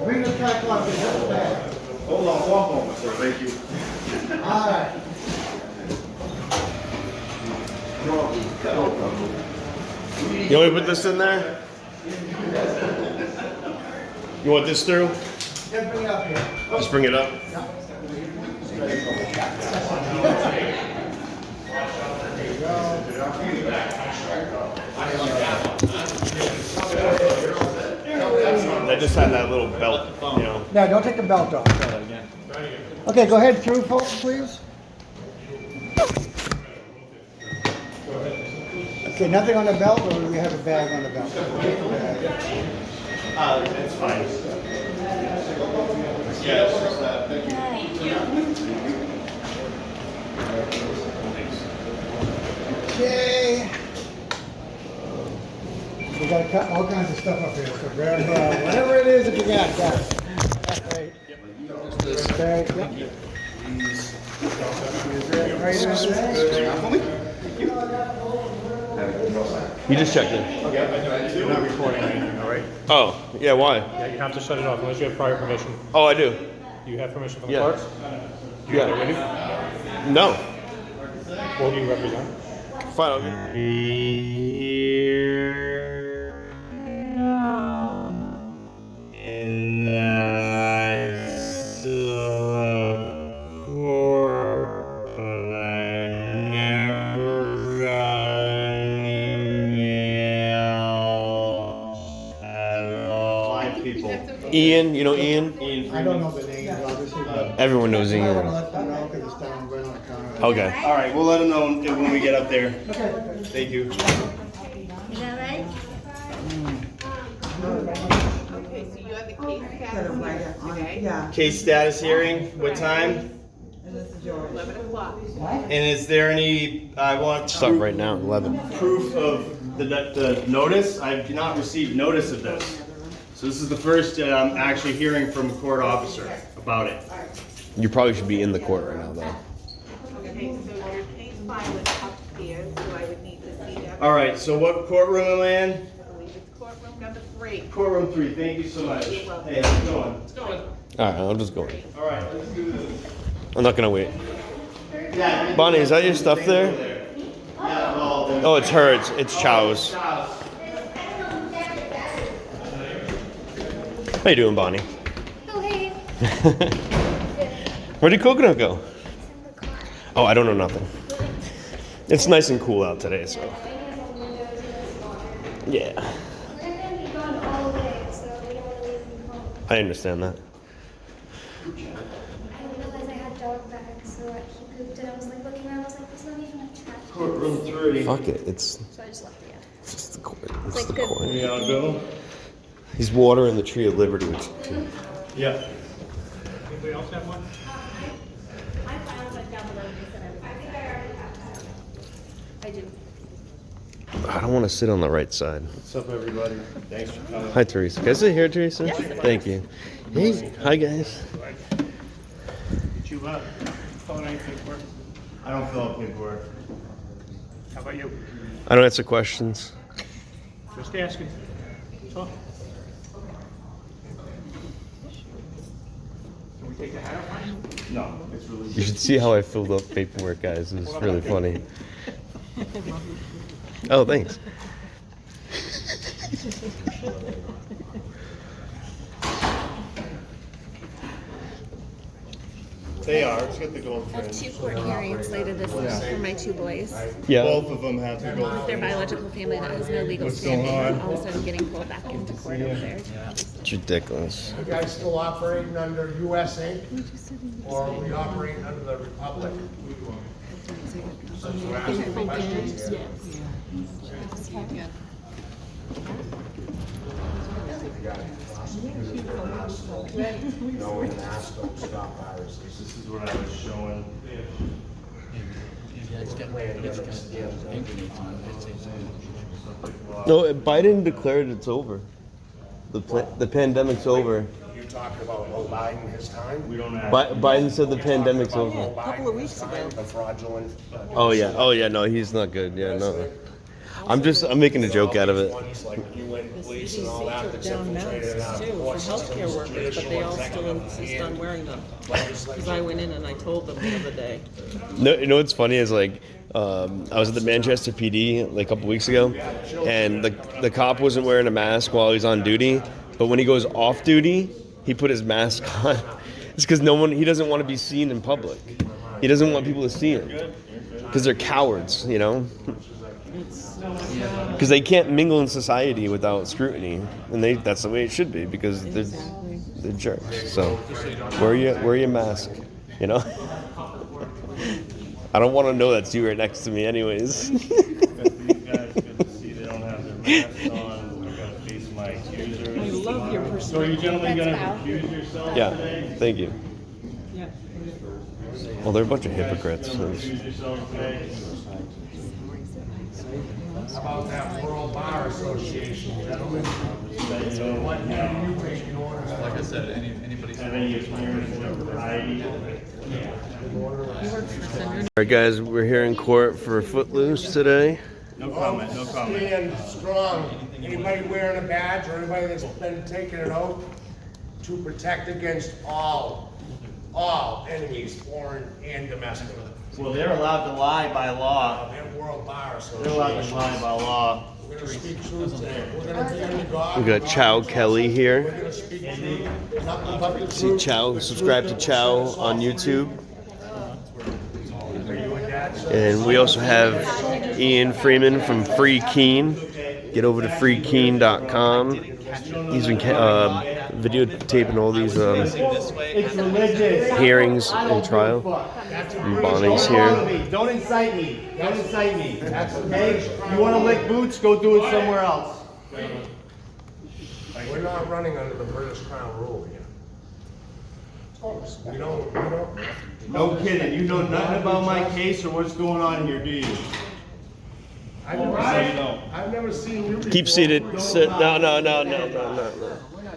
Bring the tripod in the bag. Hold on one moment, sir. Thank you. All right. You want me to put this in there? You want this through? Yeah, bring it up here. Just bring it up. I just had that little belt, you know. No, don't take the belt off. Okay, go ahead through, folks, please. Okay, nothing on the belt, or do we have a bag on the belt? It's fine. Yes, thank you. Okay. We got cut all kinds of stuff up here, so grab whatever it is that you got. Okay. Okay. Yep. You just checked in. You're not recording anything, all right? Oh, yeah, why? Yeah, you have to shut it off unless you have prior permission. Oh, I do. Do you have permission from the Yeah. clerks? Do you have Yeah. it with you? No. What do you represent? Fine. Ian, you know Ian? I don't know the names, obviously, but Everyone knows I want to Ian. let them know because it's down right on the counter. Okay. All right, we'll let them know when we get up there. Okay. Thank you. Is that right? Okay, so you have the case status today, Yeah, Case status hearing, what time? and this is yours. 11 o'clock. And is there any, I want Start right now, 11. proof of the notice? I have not received notice of this. So this is the first actually hearing from a court officer about it. You probably should be in the court right now, though. Okay, so your case file is upstairs, so I would need to see that. All right, so what courtroom am I in? I believe it's courtroom number 3. Courtroom 3, thank you so much. You're welcome. Hey, how's it going? It's going. All right, I'll just go. All right, let's do this. I'm not gonna wait. Yeah, Bonnie, is that your stuff there? Yeah, well, Oh, it's her. It's Chow's. How you doing, Bonnie? Oh, hey. Where did Coconut go? Oh, I don't know nothing. It's nice and cool out today, so. Yeah, We're gonna be gone all day, so we don't want to leave him home. I understand that. I didn't realize I had dog bags, so he pooped and I was like looking around, I was like, there's not even a trash. Courtroom 3. Fuck it. It's So I just left it. just the court. It's Like the good. court. We all go? He's watering the tree of liberty, which. Yeah. Anybody else have one? I found it down below. They said I think I already have that. I do. I don't want to sit on the right side. What's up, everybody? Thanks for coming. Hi, Teresa. Can I sit here, Teresa? Thank you. Hey, hi, guys. Did you fill out anything for it? I don't fill out paperwork. How about you? I don't answer questions. Just asking. So. Can we take the hat off? No, it's really. You should see how I filled up paperwork, guys. It's really funny. Oh, thanks. They are. It's got the gold I have fringe. 2 court hearings later this week for my 2 boys. Yeah. Both of them have the gold Their fringe. biological family that has no legal standing, all of a sudden getting pulled back into court over there. It's ridiculous. You guys still operating under US Inc. or are we operating under the Republic? Since we're asking questions here. No, we can ask them to stop viruses. This is what I was showing. No, Biden declared it's over. The pandemic's over. You talking about Biden his time? We don't have. Biden said the pandemic's over. A couple of weeks ago. The fraudulent. Oh yeah. Oh yeah. No, he's not good. Yeah, no. I'm making a joke out of it. Ones like UN police and all CDC that took that's down infiltrated masks our too court for healthcare systems, workers, but they traditional all still executive insist on and wearing them. legislature. Because I went in and I told them the other day. No, you know what's funny is like I was at the Manchester PD like a couple weeks ago, and the cop wasn't wearing a mask while he's on duty, but when he goes off duty, he put his mask on. It's because he doesn't want to be seen in public. He doesn't want people to see him because they're cowards, you know. Because they can't mingle in society without scrutiny, and that's the way it should be because they're jerks. So wear your mask, you know. I don't want to know that's you right next to me, anyways. Good for you guys, good to see they don't have their masks on. I gotta face my accusers. I love your So are you perspective. gentlemen gonna recuse yourselves Yeah, today? thank you. Yeah. Well, they're a bunch of hypocrites. Recuse yourselves today? How about that World Bar Association, gentlemen? What have you taken orders? Like I said, anybody. Have any experience in variety? Alright guys, we're here in court for Footloose today. No comment, no comment. Stand strong. Anybody wearing a badge or anybody that's been taking an oath to protect against all enemies, foreign and domestic. Well, they're allowed to lie by law. That World Bar They're allowed to Association. lie by law. We're gonna speak truth today. We're gonna be under God. We got Chow Kelly We're here. gonna speak truth. Nothing but the See truth. Chow, subscribe to Chow on YouTube. Are you a dad, sir? And we also have Ian Freeman from Free Keen. Get over to freekeen.com. He's been videotaping all these It's religious. hearings and trial. And Bonnie's here. Don't incite me. Don't incite me. That's okay. You want to lick boots? Go do it somewhere else. We're not running under the British Crown rule here. We don't. No kidding. You know nothing about my case or what's going on here, do you? I've never seen you before. Keep seated. Sit. No.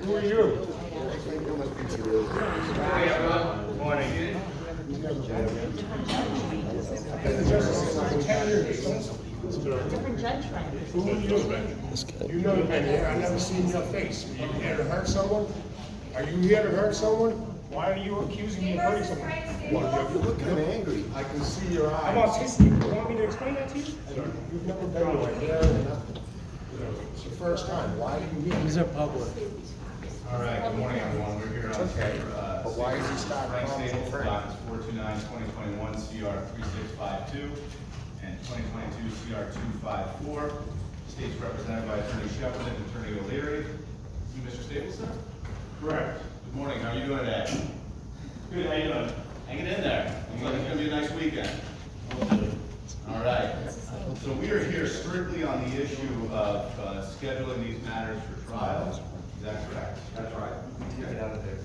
Who are you? Good morning. This guy. You know you've been here. I've never seen your face. Are you here to hurt someone? Are you here to hurt someone? Why are you accusing me of hurting someone? Well, you look kind of angry. I can see your I'm eyes. autistic. You want me to explain that to you? You've never been anywhere here or nothing. It's your first time. Why are you here? These are public. All right, good morning, everyone. We're here on Okay. But why is he starting Frank from Staples, Frank? dockets 429-2021 CR 3652 and 2022 CR 254. States represented by Attorney Shepard and Attorney O'Leary. You, Mr. Staples, sir? Correct. Good morning. How are you doing today? Good. How you doing? Hanging in there. Looks like it's gonna be a nice weekend. All right. So we are here strictly on the issue of scheduling these matters for trial. Is that correct? That's right. Get out of there.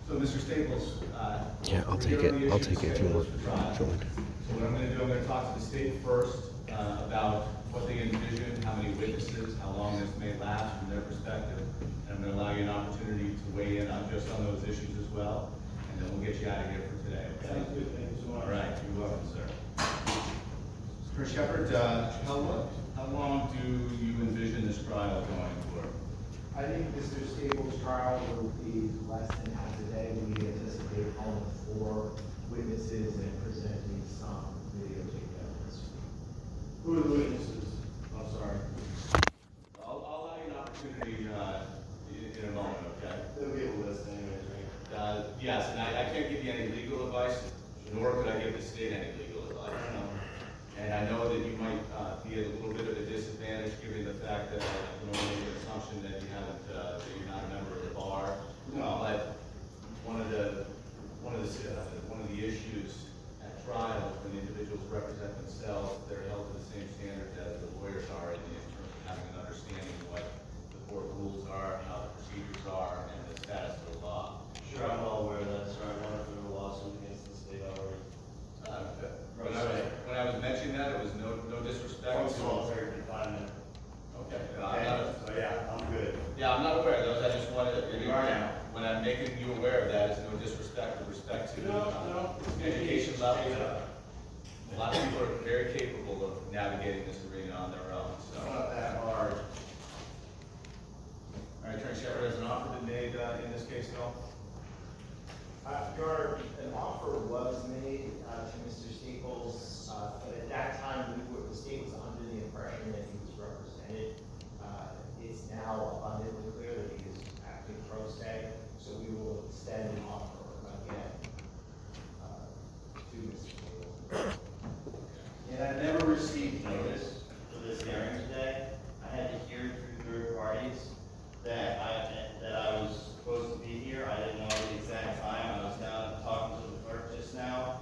So, Mr. Staples. Yeah, I'll we're take here on it. the I'll issue of take it if you scheduling want. for trial. Join. So what I'm gonna do, I'm gonna talk to the state first about what they envision, how many witnesses, how long this may last from their perspective. And I'm gonna allow you an opportunity to weigh in on just on those issues as well. And then we'll get you out of here for today. Okay? Sounds good. Thank you so much. All right, you're welcome, sir. Mr. Shepard, how long do you envision this trial going for? I think Mr. Staples' trial will be less than half a day. We anticipate calling 4 witnesses and presenting some videotape evidence. Who are the witnesses? I'm sorry. I'll allow you an opportunity in a moment, okay? There'll be a list anyways, right? Yes, and I can't give you any legal advice, nor could I give the state any legal advice. And I know that you might be at a little bit of a disadvantage given the fact that I can only make an assumption that you haven't, that you're not a member of the bar. No. But one of the issues at trial is when the individuals represent themselves, they're held to the same standards as the lawyers are in terms of having an understanding of what the court rules are, how the procedures are, and the status of the law. Sure, I'm well aware of that, sir. I won a lawsuit against the state already. When I was mentioning that, it was no disrespect to. Solitary confinement. Okay. So yeah, I'm good. Yeah, I'm not aware of those, I just wanted, You are now. when I'm making you aware of that, it's no disrespect with respect to No. education level. A lot of people are very capable of navigating this arena on their own, so. It's not that hard. All right, Attorney Shepard, has an offer been made in this case at all? An offer was made to Mr. Staples, but at that time, the state was under the impression that he was represented. It's now abundantly clear that he is acting pro se, so we will extend an offer again to Mr. Staples. And I've never received notice for this hearing today. I had to hear through third parties that I was supposed to be here. I didn't know the exact time. I was down talking to the clerk just now,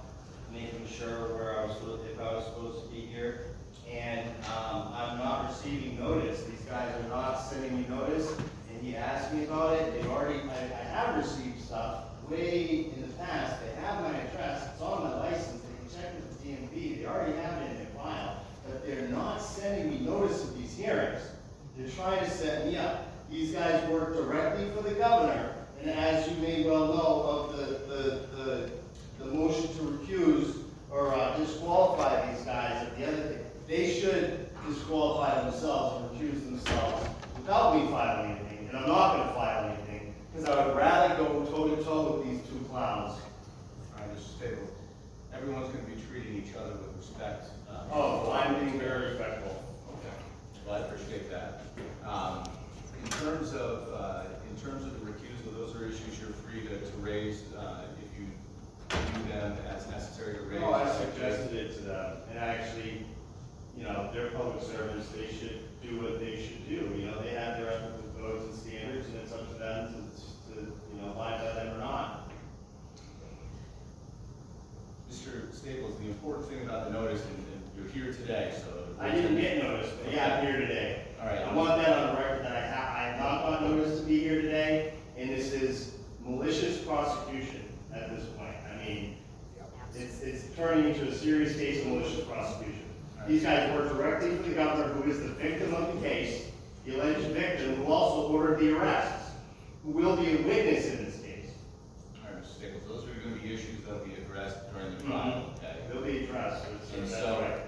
making sure if I was supposed to be here. And I'm not receiving notice. These guys are not sending me notice. And he asked me about it. I have received stuff way in the past. They have my address. It's on my license. They can check with the DMV. They already have it in their file. But they're not sending me notice of these hearings. They're trying to set me up. These guys work directly for the governor, and as you may well know of the motion to recuse or disqualify these guys at the other thing, they should disqualify themselves and recuse themselves without me filing anything, and I'm not going to file anything because I would rather go toe to toe with these two clowns. All right, Mr. Staples, everyone's going to be treating each other with respect. Oh, I'm being very respectful. Okay, well, I appreciate that. In terms of the recusal, those are issues you're free to raise if you view them as necessary to raise. No, I suggested it to them, and actually, they're public servants, they should do what they should do. They have their ethical codes and standards, and it's up to them to abide by them or not. Mr. Staples, the important thing about the notice, and you're here today, so. I didn't get notice, but yeah, I'm here today. All right. I want that on the record that I have not got notice to be here today, and this is malicious prosecution at this point. I mean, it's turning into a serious case of malicious prosecution. These guys work directly for the governor, who is the victim of the case, the alleged victim, who also ordered the arrests, who will be a witness in this case. All right, Mr. Staples, those are going to be issues that will be addressed during the trial, okay? They'll be addressed, And that's so- right.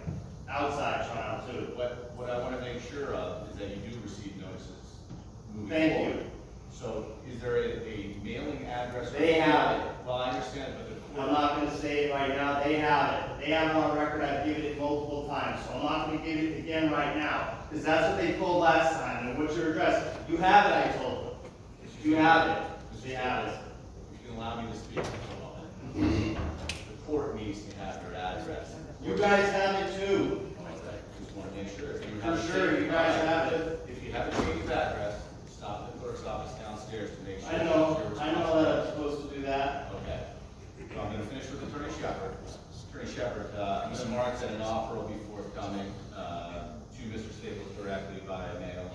Outside trial too. What I want to make sure of is that you do receive notices moving Thank forward. you. So is there a mailing address? They have it. Well, I understand, but the court. I'm not gonna say it right now, they have it. They have it on record, I've given it multiple times, so I'm not gonna give it again right now. Because that's what they told last time, and what's your address? You have it, I told them. You have it. They have it. If you can allow me to speak for a moment. The court needs to have your address. You guys have it too. Okay, just want to make sure. If you For have a sure, change you of guys address- have it. If you have a change of address, stop at the clerk's office downstairs to make sure. I know you're that I'm supposed to do that. Okay. So I'm going to finish with Attorney Shepard. Attorney Shepard, Ms. Marks said an offer will be forthcoming to Mr. Staples directly via mail.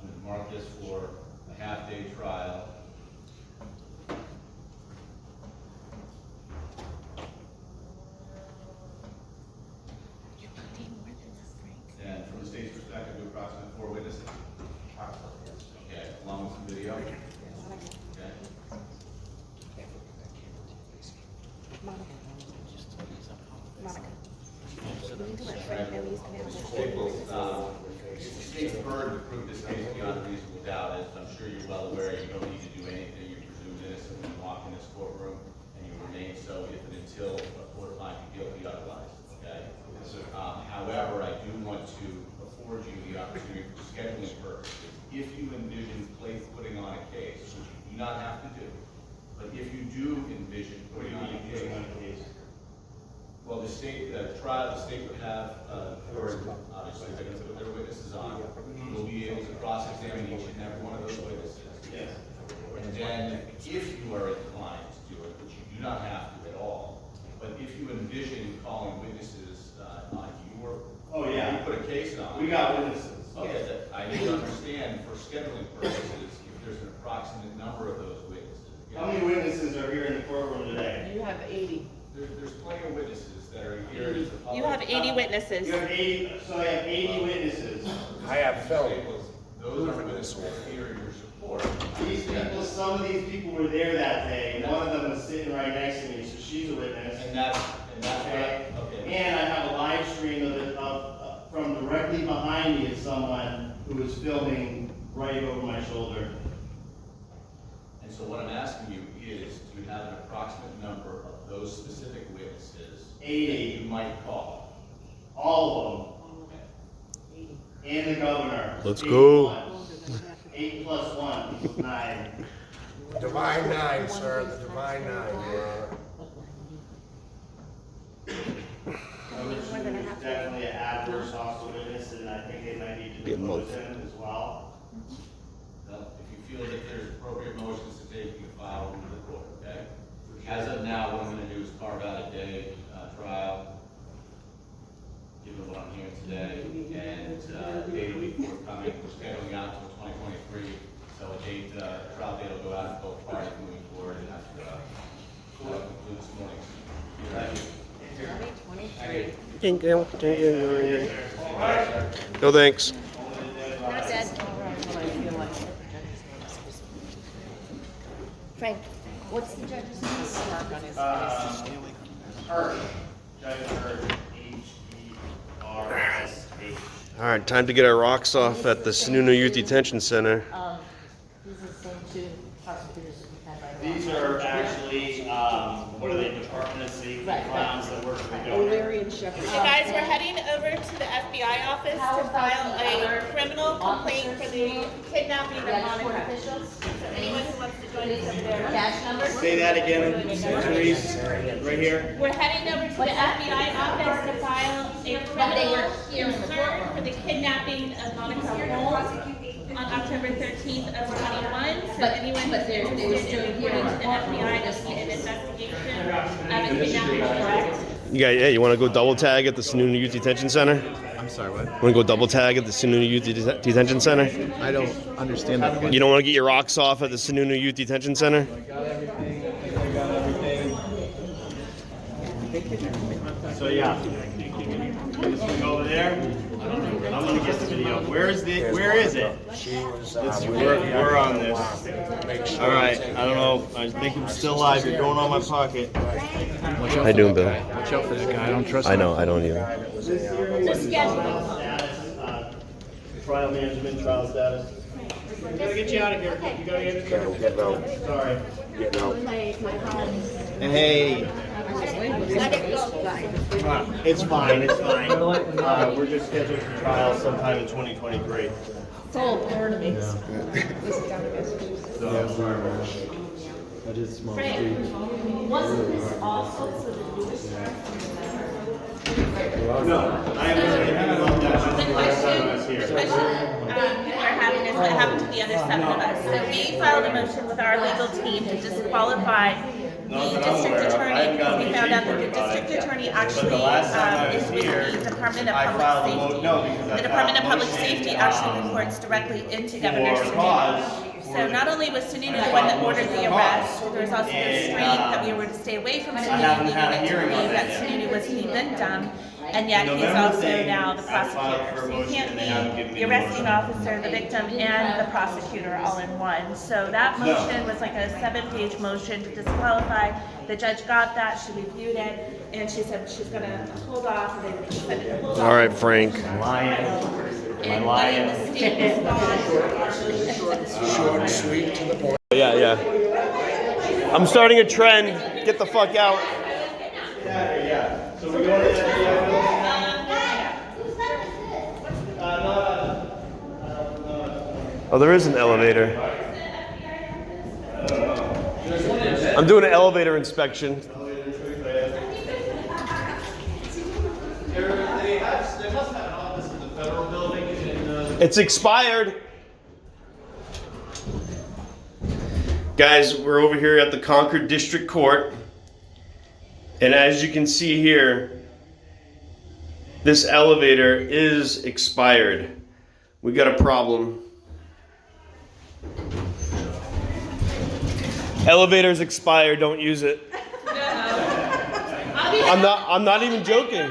I'm going to mark this for a half-day trial. And from the state's perspective, to approximately 4 witnesses. Okay, along with some video. Okay. Mr. Staples, it's the state's burden to prove this case beyond a reasonable doubt. As I'm sure you're well aware, you don't need to do anything. You're presumed innocent when you walk in this courtroom, and you remain so if and until a court finds you guilty otherwise. Okay. However, I do want to afford you the opportunity for scheduling purposes. If you envision putting on a case, which you do not have to do, but if you do envision putting on a case, well, the state would have, obviously, they're going to put their witnesses on. We'll be able to cross-examine each and every one of those witnesses. Yes. And then, if you are inclined to do it, which you do not have to at all, but if you envision calling witnesses on your, Oh, yeah. you put a case on. We got witnesses. Okay, I need to understand for scheduling purposes if there's an approximate number of those witnesses. How many witnesses are here in the courtroom today? You have 80. There's plenty of witnesses that are here. It's a public- You have 80 witnesses. You have 80, so I have 80 witnesses. I have film. Those are witnesses here in your support. These people, some of these people were there that day, and one of them was right next to me, so she's a witness. And that's Okay. what, okay. And I have a live stream of it, from directly behind me is someone who is filming right over my shoulder. And so what I'm asking you is, do you have an approximate number of those specific witnesses? 80. That you might call? All of them. And the governor. Let's 8 go. plus. 8 plus 1 equals 9. Divine nine, sir, the divine nine. Is definitely an adverse hostile witness, and I think they might need to depose him as well. Well, if you feel that there's appropriate motions to take, you can file them with the court, okay? As of now, what I'm gonna do is carve out a day, trial, given what I'm hearing today, and, date will be forthcoming, we're scheduling out until 2023, so a date, trial date will go out to both parties moving forward, and that's, that concludes this morning. Thank you. Thank you. No thanks. Not dead. Frank, what's the judge's name? Hurd. Judge Hurd, H-E-R-S-H. All right, time to get our rocks off at the Sununu Youth Detention Center. These are the same two prosecutors that we've had right now. These are actually, what are they, Department of Safety clowns that work for the government. O'Leary and Shepherd. So guys, we're heading over to the FBI office to file a criminal complaint for the kidnapping of Monica. So anyone who wants to join us over there. Cash number? Say that again, Therese, right here. We're heading over to the FBI office to file a criminal concern for the kidnapping of Monica on October 13th of 21. So anyone who's interested in reporting to the FBI to see an investigation of a kidnapping, correct? Yeah, you want to go double tag at the Sununu Youth Detention Center? I'm sorry, what? Want to go double tag at the Sununu Youth Detention Center? I don't understand that. You don't want to get your rocks off at the Sununu Youth Detention Center? So yeah, this one go over there. I'm gonna get the video. Where is it? We're on this. All right. I don't know. I think I'm still alive. You're going on my pocket. How you doing, Bill? Watch out for that guy. I don't trust him. I know. I don't either. Trial management, trial status. We gotta get you out of here. You gotta get out. Sorry. Hey. It's fine. It's fine. We're just scheduled for trial sometime in 2023. It's all ornaments. So I'm sorry. That is small. Wasn't this also for the newest? No, I haven't said anything about that since the last time I was here. The question people are having is what happened to the other 7 of us. So we filed a motion with our legal team to disqualify the district attorney because we found out that the district attorney actually is with the Department of Public Safety. The Department of Public Safety actually reports directly into Governor Sununu. So not only was Sununu the one that ordered the arrest, there was also the restraint that we were to stay away from Sununu, leaving it to believe that Sununu was the victim, and yet he's also now the prosecutor. So you can't be the arresting officer, the victim, and the prosecutor all in one. So that motion was like a 7-page motion to disqualify. The judge got that, she reviewed it, and she said she's gonna hold off, and they would send it to hold off. All right, Frank. And letting the state respond. Short and sweet to the point. Yeah. I'm starting a trend. Get the fuck out. Yeah. So we're going to the FBI Oh, there is an elevator. I'm doing an elevator inspection. They must have an office in the federal building in It's expired. Guys, we're over here at the Concord District Court. And as you can see here, this elevator is expired. We got a problem. Elevator's expired, don't use it. I'm not even joking.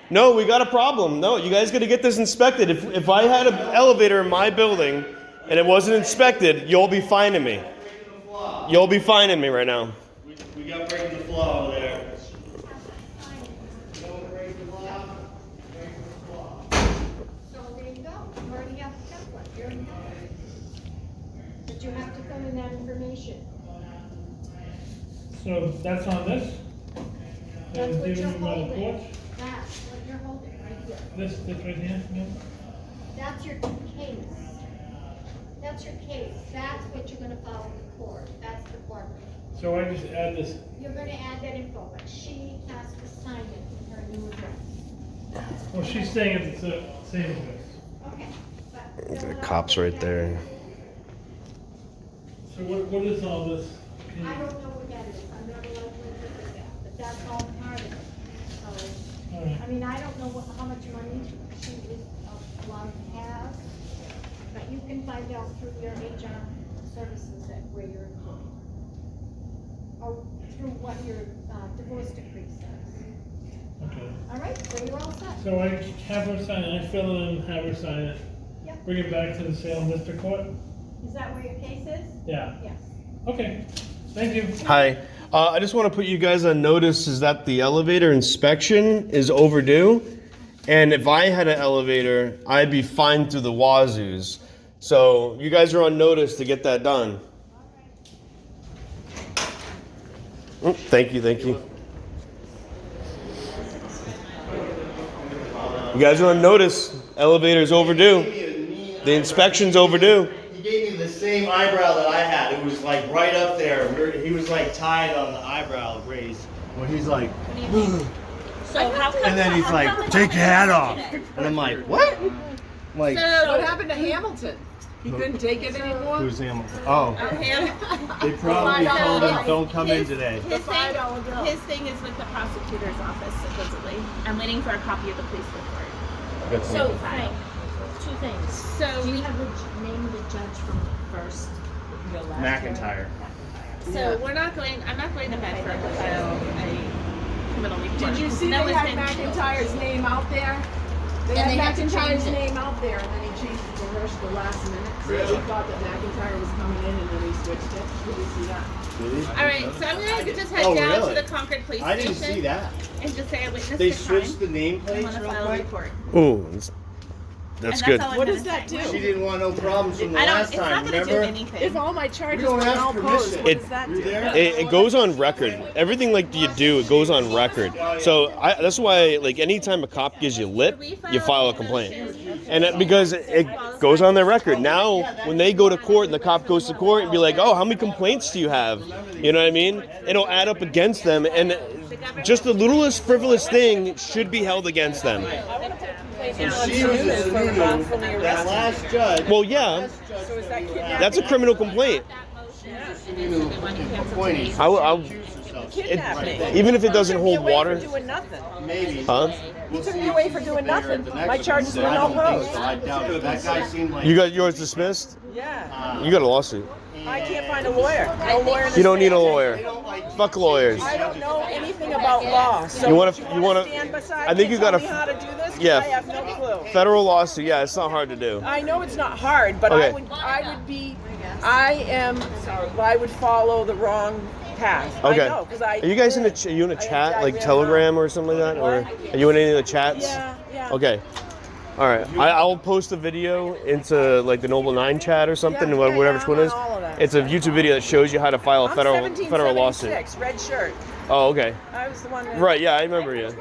No, we got a problem. No, you guys gotta get this inspected. If I had an elevator in my building and it wasn't inspected, you'll be fining me. You'll be fining me right now. We We got breaking the flow over there. Don't break the law, break the law. So there you go, you already have the template, you already have it. But you have to fill in that information. So that's on this? That's what Leaving you're them on the holding. porch? That's what you're holding right here. This right here? Yeah. That's your case. That's your case. That's what you're gonna file with the court. That's the court. So I just add this. You're gonna add that info, but she has to sign it with her new address. Well, she's saying it's the same address. Okay. But The cop's right there. So what is all this? Can I you- don't know what that is. I'm not allowed to look at that, but that's all part of it. So, All right. I mean, I don't know how much money she is allowed to have, but you can find out through your HR services that where you're employed. Or through what your divorce decree says. Okay. All right, so you're all set. So I have her sign it, I fill it in, have her sign it. Yep. Bring it back to the Salem District Court? Is that where your case is? Yeah. Yes. Okay, thank you. Hi. I just want to put you guys on notice is that the elevator inspection is overdue. And if I had an elevator, I'd be fined through the wazoos. So you guys are on notice to get that done. Oh, thank you, thank you. You guys are on notice. Elevator's overdue. The inspection's overdue. He gave me the same eyebrow that I had. It was like right up there. He was like tied on the eyebrow raise. Well, he's like, So how come? and then he's like, take your hat off. And I'm like, what? I'm like, What happened to Hamilton? He couldn't take it anymore? who's Hamilton? Oh, Him? they probably told him, don't come in today. His thing is with the prosecutor's office, supposedly. I'm waiting for a copy of the police report. So, Frank, two things. So Do you we have the name of the judge from the first, your last? McIntyre. So I'm not going to Bedford to file a criminal report. Did you see That they was had in- McIntyre's name out there? They And they had had to McIntyre's change it. name out there, and then he changed it to Hirsch the last minute. So Really? we thought that McIntyre was coming in, and then he switched it. Did you see that? All right, so I'm going to just head Oh, down really? to the Concord Police I Station. didn't see that. And just say I witnessed They the crime. switched the I nameplates want to real file a quick? report. Oh, that's And good. all I'm What gonna does that say. do? She didn't want no problems from the I don't, last it's time, not going to do remember? anything. If all my charges don't were ask now permission. posed, what It- does that You do? there? It goes on record. Everything like you do, it goes on record. So that's why, like, anytime a cop gives you lip, you file a complaint, and because it goes on their record. Now, when they go to court and the cop goes to court and be like, "Oh, how many complaints do you have?" You know what I mean? It'll add up against them, and just the littlest frivolous thing should be held against them. So she was a snoo-noo. That last judge. Well, yeah, So is that kidnapping? that's a criminal complaint. Appointing. Kidnapping. Even if it doesn't Took me hold away water, for doing nothing. Maybe. huh? We'll Took see me if away she's for doing there nothing. at the next My one. charges were I now don't think posed. so. I doubt it. That guy seemed like. You got yours dismissed? Yeah. You got a lawsuit. I can't find a lawyer. No lawyer in You don't the need a state. lawyer. Fuck lawyers. I don't know anything about law. So You wanna- would you wanna- stand beside I think me you and gotta- tell me how to do this? 'Cause yeah. I have no clue. Federal lawsuit, yeah, it's not hard to do. I know it's not hard, but Okay. I would follow the wrong path. Okay. I know, 'cause I Are you guys in a are you in a chat like Telegram or something like that, or are you in any of the chats? Yeah. Okay. All right. I'll post a video into like the Noble 9 chat or something, Yeah, whatever yeah, which one I'm is. on all of that It's a YouTube video that shows you how to file a I'm federal lawsuit. 1776, red shirt. Oh, okay. I was the one that... Right. Yeah, I remember you.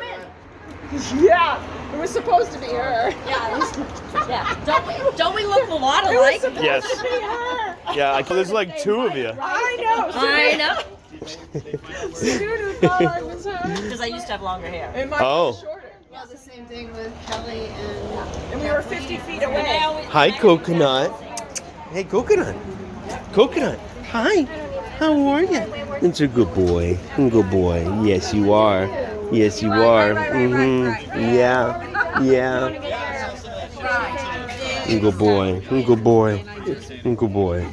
Yeah, it was supposed to be her. Yeah. Don't we look a lot It was alike? supposed Yes. to be her. Yeah. There's like two of you. I know. I know. Student thought I was her. Because I used to have longer hair. And my Oh. shorter. Yeah, the same thing with Kelly And we were 50 feet away. Hi, Coconut. Hey, Coconut. Coconut. Hi. How are you? It's a good boy. Good boy. Yes, you are. Yes, you are. Yeah. Yeah. Good boy. Good boy. Good boy.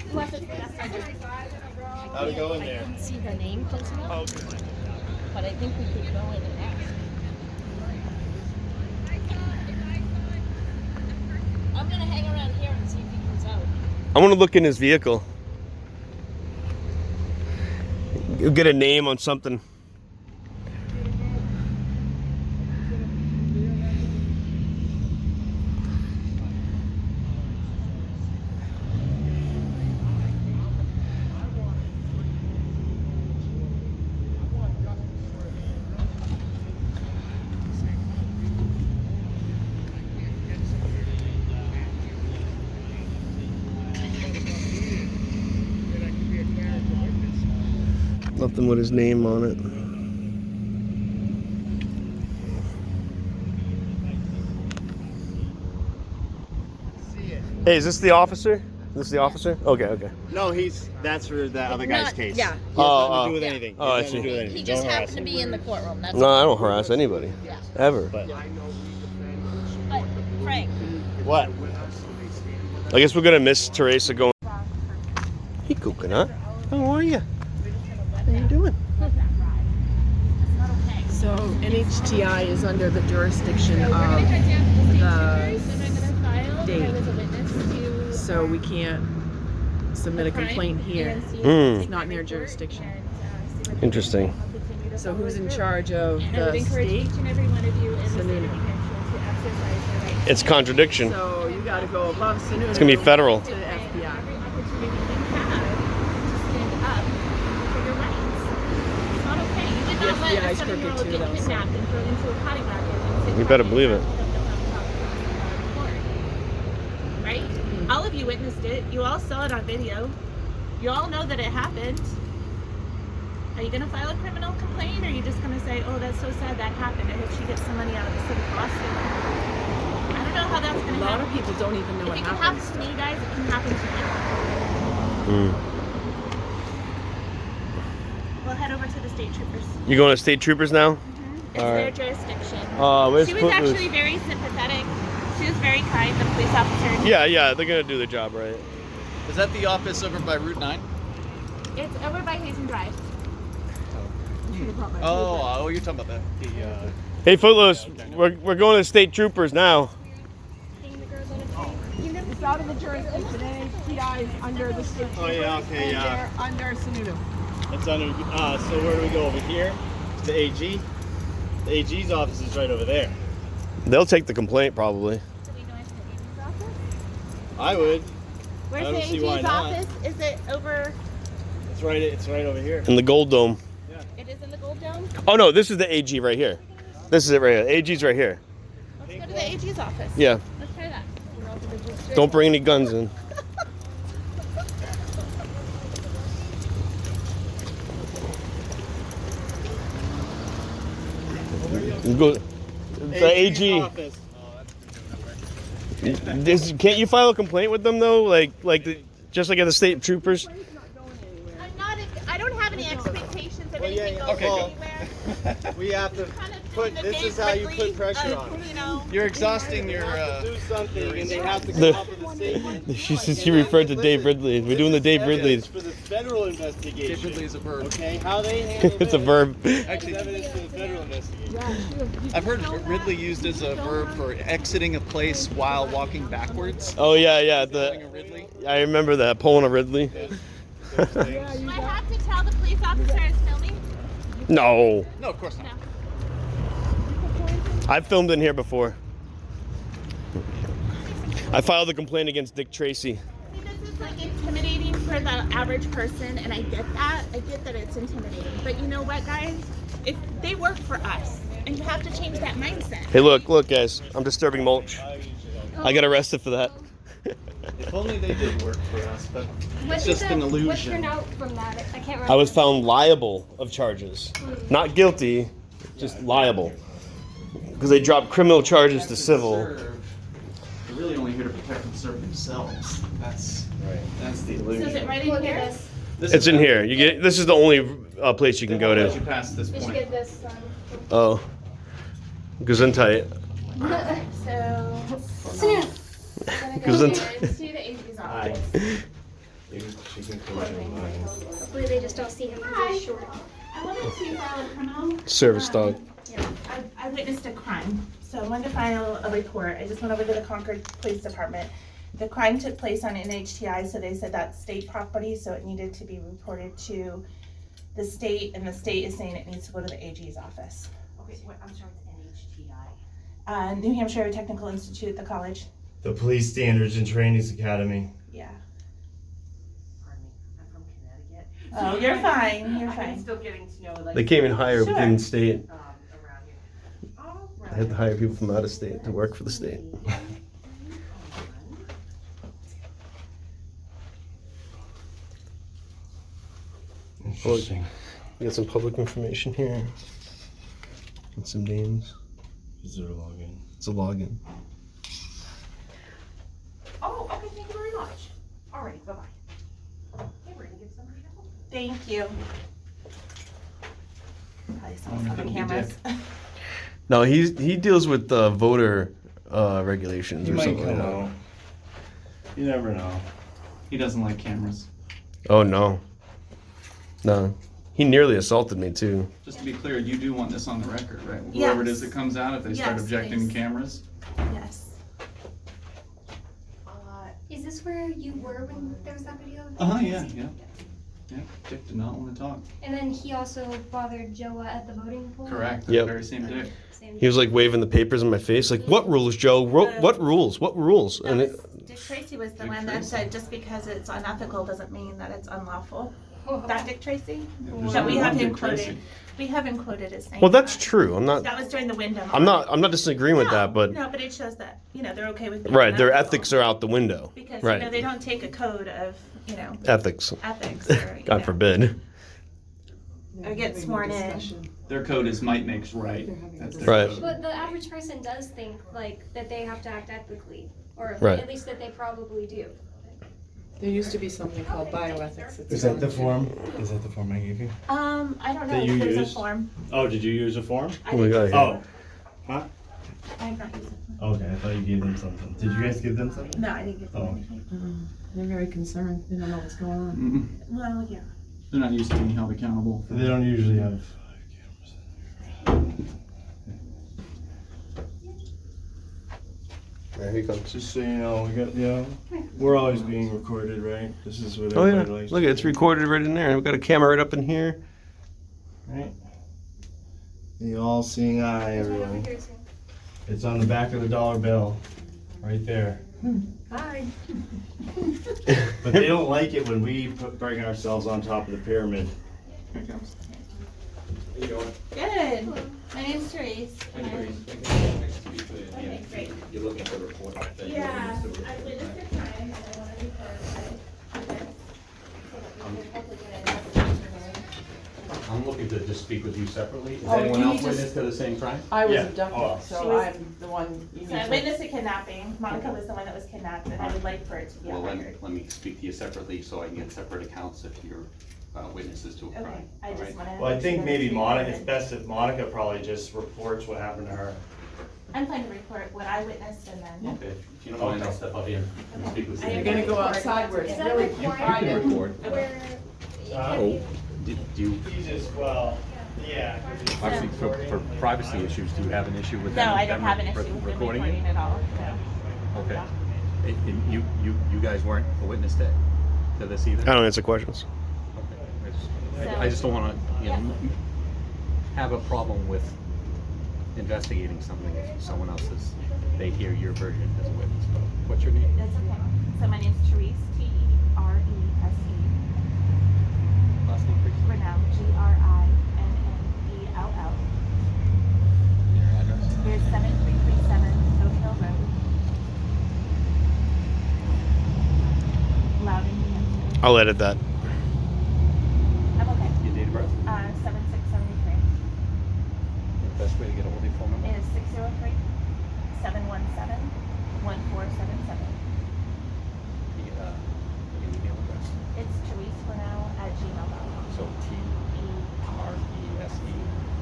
How'd it go in there? See her name close enough, Oh, okay. but I think we could go in and ask. I'm gonna hang around here and see if he comes out. I'm gonna look in his vehicle. You'll get a name on something. Nothing with his name on it. Hey, is this the officer? Is this the officer? Okay, okay. No, that's for the other guy's case. Yeah. He has nothing to do with anything. Oh, I He has see. nothing to do with anything. He just Don't harass happened to him. be in the courtroom. That's No, I don't harass anybody. Yeah. Ever. But Frank. what? I guess we're gonna miss Teresa going. Hey, Coconut. How are you? How you doing? So NHTI is under the jurisdiction of the state. So we can't submit a complaint here. It's not in their jurisdiction. Interesting. So who's in charge of the state? Sununu. It's contradiction. So you gotta go above Sununu. It's gonna be federal. To the FBI. FBI's crooked too, though. You better believe it. Right? All of you witnessed it. You all saw it on video. You all know that it happened. Are you going to file a criminal complaint, or are you just going to say, oh, that's so sad that happened. I hope she gets some money out of the city lawsuit. I don't know how that's going to happen. A lot of people don't even know what If it can happens. happen to me, guys, it can happen to you. We'll head over to the state troopers. You going to state troopers now? It's All their right. jurisdiction. Where's She was Footloose? actually very sympathetic. She was very kind, the police officer. Yeah, they're gonna do their job right. Is that the office over by Route 9? It's over by Hazen Drive. Oh, you're talking about that. Hey, Footloose, we're going to state troopers now. It's out of the jurisdiction. NHTI is under the state. Oh, yeah, okay, and yeah. they're under Sununu. It's under. So where do we go over here? The AG. The AG's office is right over there. They'll take the complaint probably. I would. Where's I the don't see why AG's not. office? Is it over? It's right over here. In the Gold Dome. It is in the Gold Dome? Oh no, this is the AG right here. This is it right here. AG's right here. Let's go to the AG's office. Yeah. Let's try that. Don't bring any guns in. Go. The AG. Office. Can't you file a complaint with them though? Just like at the state troopers? I don't have any expectations of anything yeah. going Okay, go. anywhere. We have to put. This is how you put pressure on them. You're exhausting your. Do something, and they have to come up with a statement. She referred to Dave Ridley. We're doing the Dave Ridley. For the federal investigation. Dave Ridley is a verb. Okay, how they handle It's a verb. Actually, evidence for the federal investigation. I've heard Ridley used as a verb for exiting a place while walking backwards. Oh yeah. Pulling a Ridley. I remember that, pulling a Ridley. Do I have to tell the police officer it's filming? No. No, of course not. I've filmed in here before. I filed a complaint against Dick Tracy. See, this is like intimidating for the average person, and I get that. I get that it's intimidating. But you know what, guys? If they work for us, and you have to change that mindset. Hey, look, guys. I'm disturbing mulch. I got arrested for that. If only they did work for us, but What's it's just an What's illusion. your note from that? I can't remember. I was found liable of charges. Not guilty, just liable. Because they dropped criminal charges to civil. They're really only here to protect and serve themselves. That's right. That's the illusion. So is it right in here? It's in here. This is the only place you can go Let you to. pass this We should point. get this. Oh. Gesundheit. So, Gesundheit. to the AG's office. Hopefully they just don't see him because he's short. I wanted to file a criminal. Service dog. Yeah, I witnessed a crime, so I wanted to file a report. I just went over to the Concord Police Department. The crime took place on NHTI, so they said that's state property, so it needed to be reported to the state is saying it needs to go to the AG's office. Okay, wait, I'm sorry, it's NHTI. New Hampshire Technical Institute, the college. The Police Standards and Trainings Academy. Yeah. Pardon me, I'm from Connecticut. Oh, you're fine, you're I'm fine. still getting to know, like. They can't even hire Sure. within state. Around here. All They had to right. hire people from out of state to work for the state. Interesting. We got some public information here. And some names. Is there a login? It's a login. Oh, okay, thank you very much. All right, bye-bye. Hey, we're gonna get somebody to help. Thank you. Probably someone's on the cameras. No, he deals with voter regulations He or might something like come that. out. You never know. He doesn't like cameras. Oh no. No. He nearly assaulted me too. Just to be clear, you do want this on the record, right? Yes. Whoever it is that comes out, if they start Yes, objecting please. to cameras. Yes. Is this where you were when there was that video? Yeah. Yeah, Dick did not want to talk. And then he also bothered Joa at the voting pool? Correct, the Yep. very same day. He was like waving the papers in my face, like, "What rules, Joe? What rules? What rules?" And Dick Tracy was the one that said just because it's unethical doesn't mean that it's unlawful. That Dick Tracy? There's That we only have one him Dick quoted. Tracy. We have him quoted as saying. well, that's that. true. That was during the Wyndham. I'm not disagreeing with that, but No, but it shows that, they're okay with being right, their unethical. ethics are out the window. Because, right. they don't take a code of, Ethics. ethics or, God forbid. or get sworn in. Their code is might makes right. That's their Right. code. But the average person does think like that they have to act ethically, or Right. at least that they probably do. There used to be something called bioethics. It's Is that the gone. form? Is that the form I gave you? I don't know That if you there's a used? form. Oh, did you use a form? I Oh my didn't God. use Oh. Huh? I'm not using it. Okay, I thought you gave them something. Did you guys give them something? No, I didn't get Oh. anything. They're very concerned. They don't know what's going on. Well, yeah. They're not used to being held accountable. They don't usually have. There he comes. Just so you know, we're always being recorded, right? This is what Oh yeah. everybody likes. Look, it's recorded right in there. We've got a camera right up in here. Right? The all-seeing eye, everyone. It's on the back of the dollar bill, right there. Hi. But they don't like it when we bring ourselves on top of the pyramid. Here it comes. How you doing? Good. My name's Therese. Hi, Grace. Nice to meet you. Okay, great. You're looking for the report. that you Yeah, witnessed the I report witnessed tonight. the crime and I want to record it. I'm looking to just speak with you separately. Is Oh, anyone you else need to- witness to the same crime? I was Yeah. abducted, Oh. She so was- I'm the one you need So I to. witnessed a kidnapping. Monica was the one that was kidnapped and I would like for it to be Well, on record. let me speak to you separately so I can get separate accounts if you're witnesses to a crime. Okay, I all just right? wanted. Well, I think maybe Monica, it's It's best if Monica probably just reports what happened to her. I'm fine to report what I witnessed and then. Okay, if you don't mind, I'll step up here and speak with you. You're gonna go outside where it's Is that really required? private. Record. Where Oh, do you, Jesus, well, yeah. obviously for privacy issues, do you have an issue with No, them? I don't them have an issue with them recording recording it? at all. No. Okay. And you guys weren't a witness to this either? I don't answer questions. Okay. I just don't wanna, have a problem with investigating something if someone else is, they hear your version as a witness. But what's your name? That's okay. So my name's Therese, T-E-R-E-S-E. Last name, please. Grinnell, G-R-I-N-N-E-L-L. Your address? Here's 7337 Oak Hill Road. Loudon, New Hampshire. I'll edit that. I'm okay. Your date of birth? 7673. The best way to get a hold of your phone number? It is 603-717-1477. Your email address? It's ThereseGrinnell@gmail.com. So T-R-E-S-E.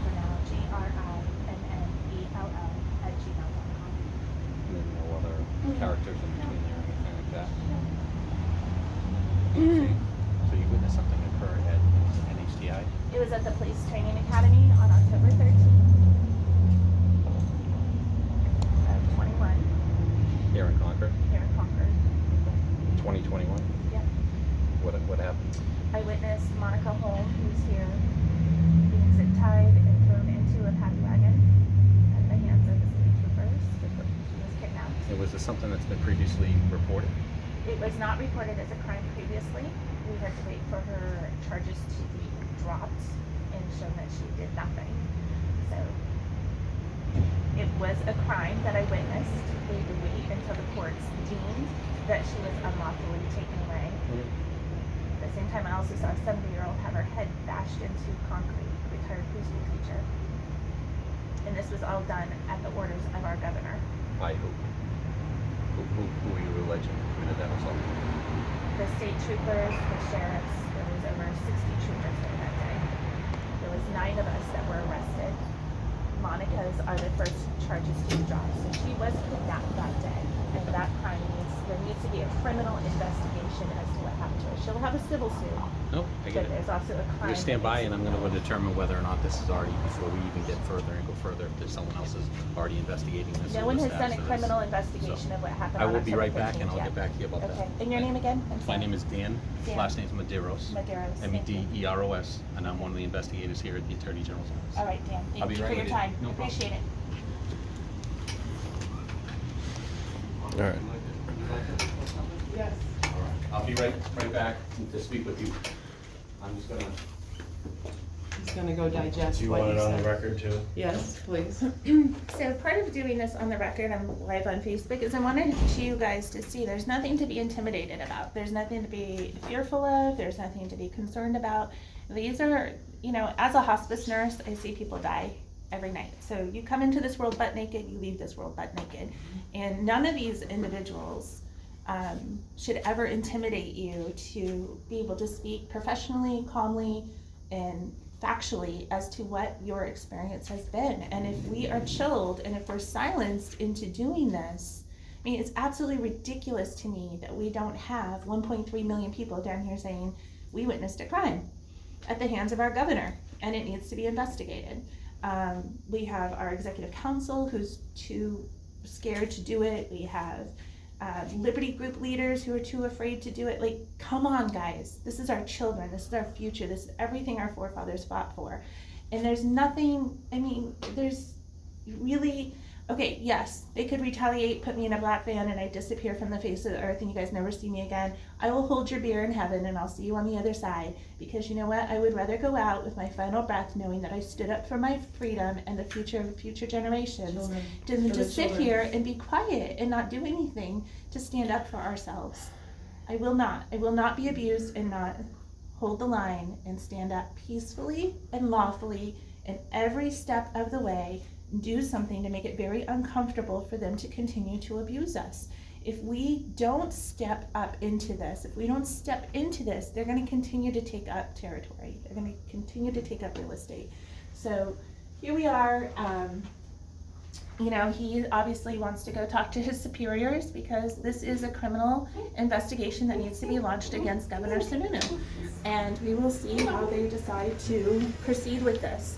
Grinnell, G-R-I-N-N-E-L-L @gmail.com. And then no other characters in between there or anything like that? So you witnessed something occur at NHTI? It was at the Police Training Academy on October 13th. 21 Here in Concord? here in Concord. 2021? Yep. What happened? I witnessed Monica Holm, who's here, being zip tied and thrown into a paddy wagon at the hands of the state troopers. She was kidnapped. And was this something that's been previously reported? It was not reported as a crime previously. We had to wait for her charges to be dropped and shown that she did nothing. So it was a crime that I witnessed. We had to wait until the courts deemed that she was unlawfully taken away. At the same time, I also saw a 70-year-old have her head bashed into concrete, a retired preschool teacher. And this was all done at the orders of our governor. By who? Who are you alleging committed that assault? The state troopers, the sheriffs, there was over 60 troopers there that day. There was 9 of us that were arrested. Monica's are the first charges to be dropped. So she was kidnapped that day. And that crime there needs to be a criminal investigation as to what happened to her. She'll have a civil suit. No, I get but it. there's also a crime. You stand by, and I'm going to determine whether or not this is already, before we even get further and go further, if there's someone else is already investigating this. No or one the has done status a of criminal this. investigation of what happened. I on will be right October back, and I'll 15th get back to you about Okay. that. And your name again? I'm My sorry. name is Dan. Dan. Last name is Medeiros. Medeiros, thank you. Medeiros, and I'm one of the investigators here at the Attorney General's office. All right, Dan. I'll Thank be you right for your with you. time. No problem. Appreciate it. All right. Yes. I'll be right back to speak with you. I'm just gonna. He's gonna go digest Do you what want you it on the said. record too? Yes, please. So part of doing this on the record, I'm live on Facebook, is I wanted you guys to see there's nothing to be intimidated about. There's nothing to be fearful of. There's nothing to be concerned about. These are, you know, as a hospice nurse, I see people die every night. So you come into this world butt naked, you leave this world butt naked. And none of these individuals should ever intimidate you to be able to speak professionally, calmly, and factually as to what your experience has been. And if we are chilled and if we're silenced into doing this, I mean, it's absolutely ridiculous to me that we don't have 1.3 million people down here saying we witnessed a crime at the hands of our governor and it needs to be investigated. We have our executive council who's too scared to do it. We have Liberty Group leaders who are too afraid to do it. Like, come on, guys. This is our children. This is our future. This is everything our forefathers fought for. And there's nothing, I mean, there's really, okay, yes, they could retaliate, put me in a black van, and I disappear from the face of the earth, and you guys never see me again. I will hold your beer in heaven, and I'll see you on the other side. Because you know what? I would rather go out with my final breath knowing that I stood up for my freedom and the future of future generations than to sit here and be quiet and not do anything to stand up for ourselves. I will not be abused and not hold the line and stand up peacefully and lawfully in every step of the way, do something to make it very uncomfortable for them to continue to abuse us. If we don't step up into this, they're going to continue to take up territory. They're going to continue to take up real estate. So here we are. You know, he obviously wants to go talk to his superiors because this is a criminal investigation that needs to be launched against Governor Sununu. And we will see how they decide to proceed with this.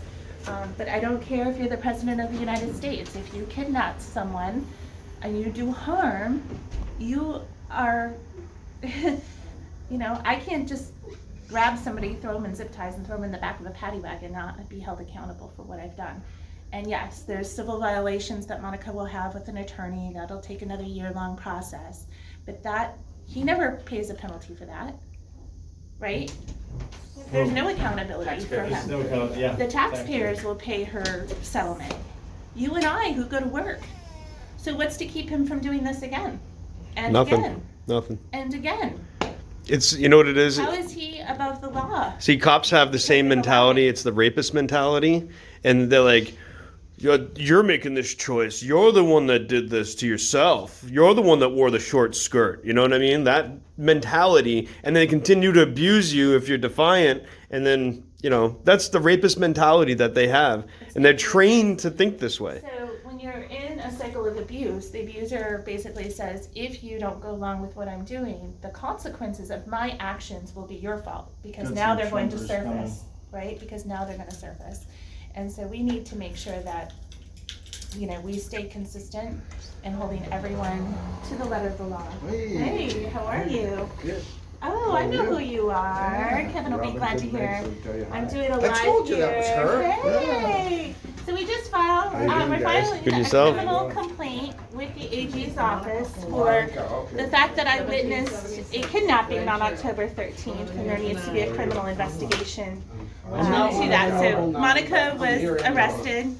But I don't care if you're the President of the United States. If you kidnap someone and you do harm, you are, you know, I can't just grab somebody, throw them in zip ties and throw them in the back of a paddy wagon and not be held accountable for what I've done. And yes, there's civil violations that Monica will have with an attorney. That'll take another year-long process. But that, he never pays a penalty for that, right? There's no accountability for him. No account, yeah. The taxpayers will pay her settlement. You and I who go to work. So what's to keep him from doing this again? And Nothing. again. Nothing. And again. It's, you know what it is? How is he above the law? See, cops have the same mentality. It's the rapist mentality. And they're like, you're making this choice. You're the one that did this to yourself. You're the one that wore the short skirt. You know what I mean? That mentality. And they continue to abuse you if you're defiant. And then, you know, that's the rapist mentality that they have. And they're trained to think this way. So when you're in a cycle of abuse, the abuser basically says, if you don't go along with what I'm doing, the consequences of my actions will be your fault. Because now they're going to surface, right? Because now they're going to surface. And so we need to make sure that, you know, we stay consistent and holding everyone to the letter of the law. Hey, how are you? Good. Oh, I know who you are. Kevin will be glad to hear. I'm doing a live I told you that was her. Hey! So we just filed, we're filing Good a yourself? criminal complaint with the AG's office for the fact that I witnessed a kidnapping on October 13th, and there needs to be a criminal investigation to that. So Monica was arrested.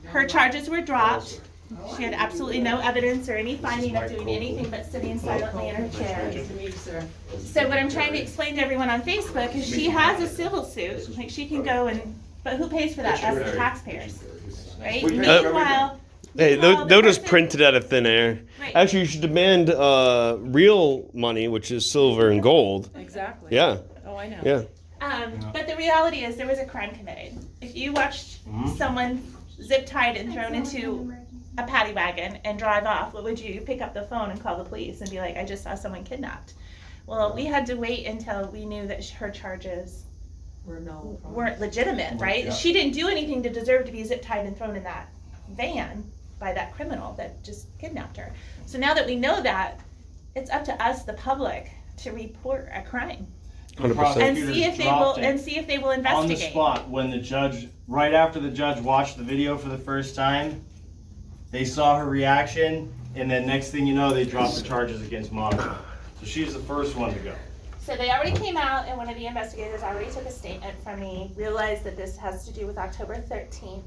Her charges were dropped. She had absolutely no evidence or any finding of doing anything but sitting silently in her chair. So what I'm trying to explain to everyone on Facebook is she has a civil suit. Like she can go and, but who pays for that? Us, the taxpayers, right? Meanwhile, Hey, meanwhile, they'll the just person- print it out of thin air. Right. Actually, you should demand real money, which is silver and gold. Exactly. Yeah. Oh, I know. Yeah. But the reality is there was a crime committed. If you watched someone zip tied and thrown into a paddy wagon and drive off, what would you do? You pick up the phone and call the police and be like, I just saw someone kidnapped. Well, we had to wait until we knew that her charges weren't legitimate, right? Yeah. She didn't do anything to deserve to be zip tied and thrown in that van by that criminal that just kidnapped her. So now that we know that, it's up to us, the public, to report a crime 100%. and see if they will on the investigate. spot when the judge, right after the judge watched the video for the first time, they saw her reaction, and then next thing you know, they dropped the charges against Monica. So she's the first one to go. So they already came out, and one of the investigators already took a statement from me, realized that this has to do with October 13th,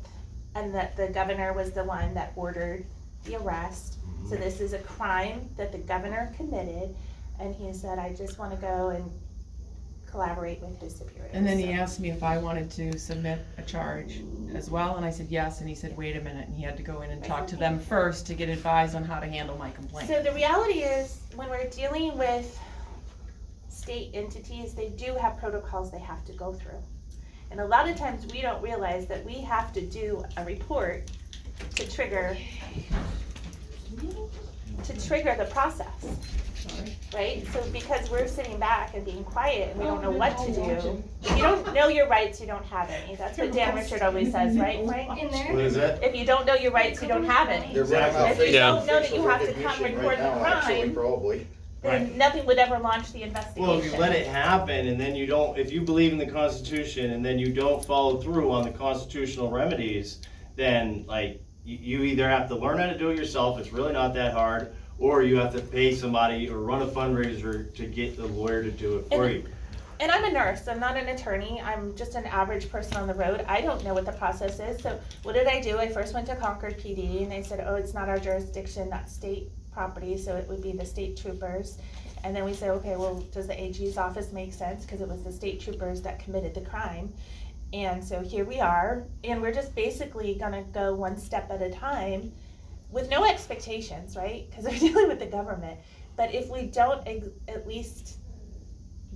and that the governor was the one that ordered the arrest. So this is a crime that the governor committed, and he said, I just want to go and collaborate with his superiors. And then he asked me if I wanted to submit a charge as well, and I said yes, and he said, wait a minute, and he had to go in and talk to them first to get advice on how to handle my complaint. So the reality is, when we're dealing with state entities, they do have protocols they have to go through. And a lot of times we don't realize that we have to do a report to trigger the process. Right? So because we're sitting back and being quiet and we don't know what to do, if you don't know your rights, you don't have any. That's what Dan Richard always says, right, Frank? What is that? If you don't know your rights, you don't have any. If you don't know that you have to come report the crime, Probably. then nothing would ever launch the investigation. Well, if you let it happen and then you don't, if you believe in the Constitution and then you don't follow through on the constitutional remedies, then like you either have to learn how to do it yourself, it's really not that hard, or you have to pay somebody or run a fundraiser to get the lawyer to do it for you. And I'm a nurse, I'm not an attorney, I'm just an average person on the road. I don't know what the process is. So what did I do? I first went to Concord PD and they said, oh, it's not our jurisdiction, that's state property, so it would be the state troopers. And then we said, okay, well, does the AG's office make sense? Because it was the state troopers that committed the crime. And so here we are, and we're just basically gonna go one step at a time with no expectations, right? Because we're dealing with the government. But if we don't at least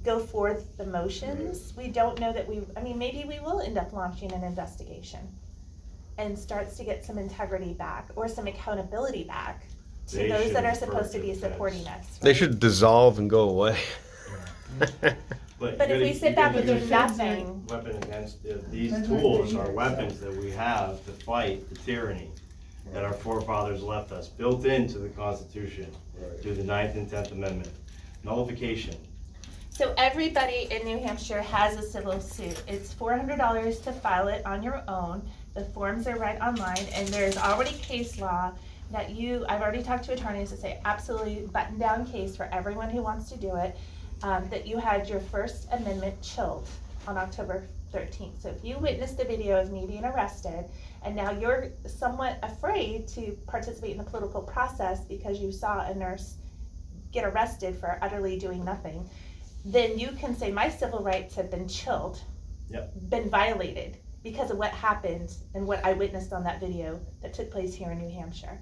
go forth the motions, we don't know that maybe we will end up launching an investigation and starts to get some integrity back or some accountability back to They those that should are supposed to refer be to supporting us. They should dissolve and go away. But if we sit back and do nothing, Weapon against, these tools are weapons that we have to fight the tyranny that our forefathers left us, built into the Constitution through the 9th and 10th Amendment. Nullification. so everybody in New Hampshire has a civil suit. It's $400 to file it on your own. The forms are right online, and there's already case law that I've already talked to attorneys that say absolutely button down case for everyone who wants to do it, that you had your First Amendment chilled on October 13th. So if you witnessed the video of me being arrested, and now you're somewhat afraid to participate in the political process because you saw a nurse get arrested for utterly doing nothing, then you can say my civil rights have been chilled, been violated because of what happened and what I witnessed on that video that took place here in New Hampshire.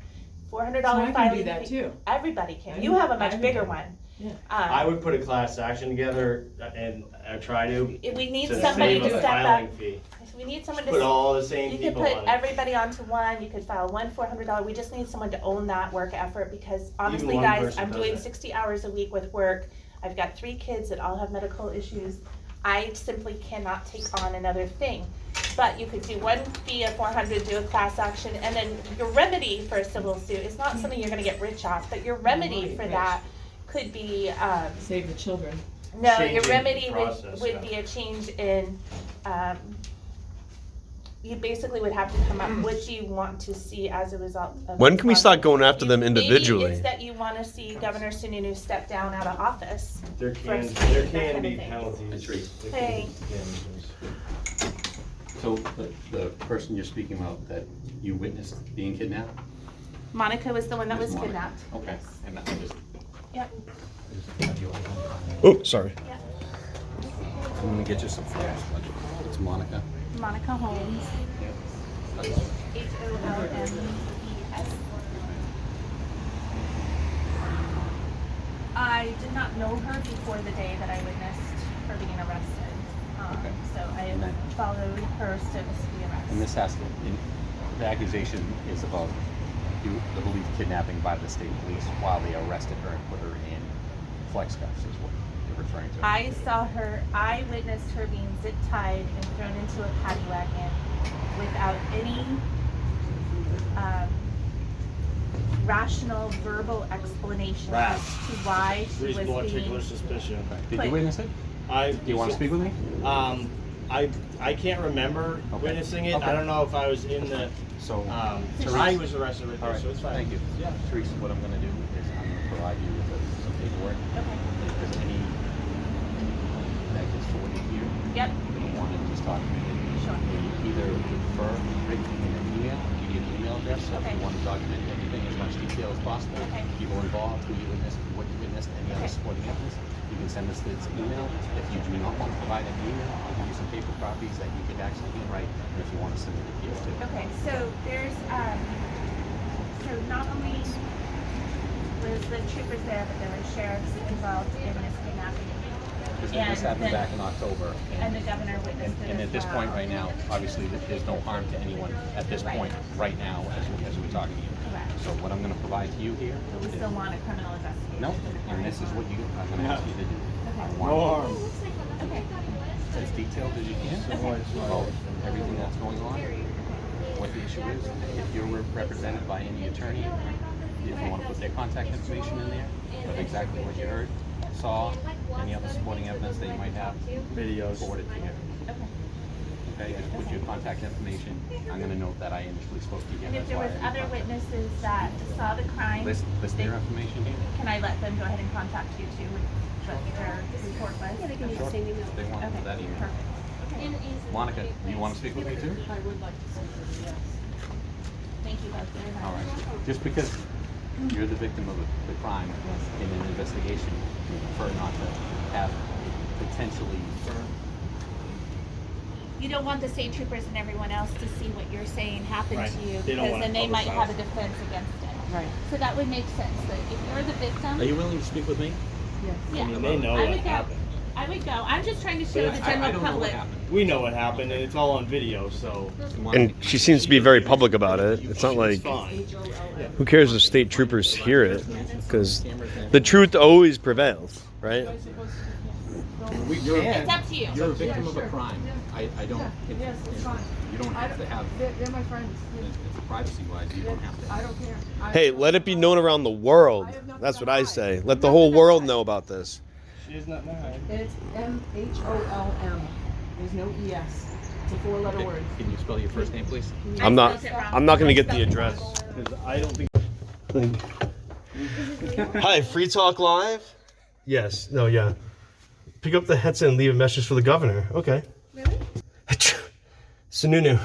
$400 So I can filing do that fee. too. Everybody can. You have a much bigger one. Yeah. I would put a class action together and try to. We need to somebody save to a step filing up. fee. We need someone to. Put all the same You could people put on it. everybody onto one. You could file one $400. We just need someone to own that work effort because honestly, one guys, person I'm does doing it. 60 hours a week with work. I've got 3 kids that all have medical issues. I simply cannot take on another thing. But you could do one fee of $400, do a class action, and then your remedy for a civil suit is not something you're going to get rich off, but your remedy for that could be Save the children. No, change your in remedy process, would yeah. be a change in, you basically would have to come up, what do you want to see as a result of? When this can we start process? going after them Maybe individually? it's that you want to see Governor Sununu step down out of office. There can that kind be of thing. penalties. There can Hey. be damages. So the person you're speaking about that you witnessed being kidnapped? Monica was the one that was Monica. kidnapped. Okay, and I just. Yep. Oh, sorry. I'm gonna get you some flash. It's Monica. Monica Holmes. Holmes. I did not know her before the day that I witnessed her being arrested. Okay. So I followed her to the arrest. And this has to, the accusation is about the believed kidnapping by the state police while they arrested her and put her in flex cuffs is what you're referring to. I witnessed her being zip tied and thrown into a paddy wagon without any rational verbal explanation as to why she was Reasonable being articulate suspicion. Did you witness it? Do you want to speak with me? I can't remember witnessing it. Okay. I don't know if I was in the. So, I was arrested right there, all right, so it's fine. thank you. Yeah. Teresa, what I'm going to do is I'm going to provide you with some paperwork. Okay. If there's any that gets forwarded here, Yep. you don't want it just documented. Sure. Either refer written in an email, you need an email address, so if Okay. you want to document anything as much detail as possible, Okay. people involved, who you witnessed, what you witnessed, any other supporting evidence, you can send us this email. If you do not want to provide an email, I'll give you some paper copies that you can actually handwrite, and if you want to submit it here too. Okay, so there's, so not only was the troopers there, but there were sheriffs involved in this kidnapping. Because this happened the- back in October. And the governor witnessed it And as at this well. point right now, obviously, there's no harm to anyone at this Right. point, right now, as we're talking to you. Correct. So what I'm gonna provide to you here But we is, still want a criminal investigation. no, and this is what I'm gonna ask you to do. I Okay. want No harm. Okay. as detailed as you can about everything that's going on, what the issue is. If you're represented by any attorney, if you want to put their contact information in there, of exactly what you heard, saw, any other supporting evidence that you might have, Videos. forward it to you. Okay, just put your contact information. I'm gonna note that I initially spoke to you. And if That's there why was I other didn't contact witnesses that saw the crime, you. List their information here. can I let them go ahead and contact you too with what their report was? Yeah, they can use the Sure. same email. If they want Okay, that email. perfect. Monica, do you want to speak with me too? I would like to say yes. Thank you both very much. All right. Just because you're the victim of the crime in an investigation, we prefer not to have potentially. You don't want the state troopers and everyone else to see what you're saying happen Right. to you, They don't because want then it they might have a publicized. defense against it. Right. So that would make sense, that if you're the victim. Are you willing to speak with me? Yes. Yeah. I mean, they know I what would go. happened. I would go. I'm just trying to show the I general don't know what public. happened. We know what happened, and it's all on video, so. And she seems to be very public about it. It's not like, It's fine. who cares if state troopers hear it? Because the truth always prevails, right? It's up to you. You're a victim of a crime. I don't. Yes, it's fine. You don't have to have. They're my friends. It's privacy wise. You don't have to. I don't care. Hey, let it be known around the world. That's what I say. Let the whole world know about this. She is not mad. It's MHOLM. There's no ES. It's a 4-letter word. Can you spell your first name, please? I'm not going to get the address. Because I don't think. Hi, Free Talk Live? Yes. No, yeah. Pick up the headset and leave a message for the governor. Okay. Really? Sununu.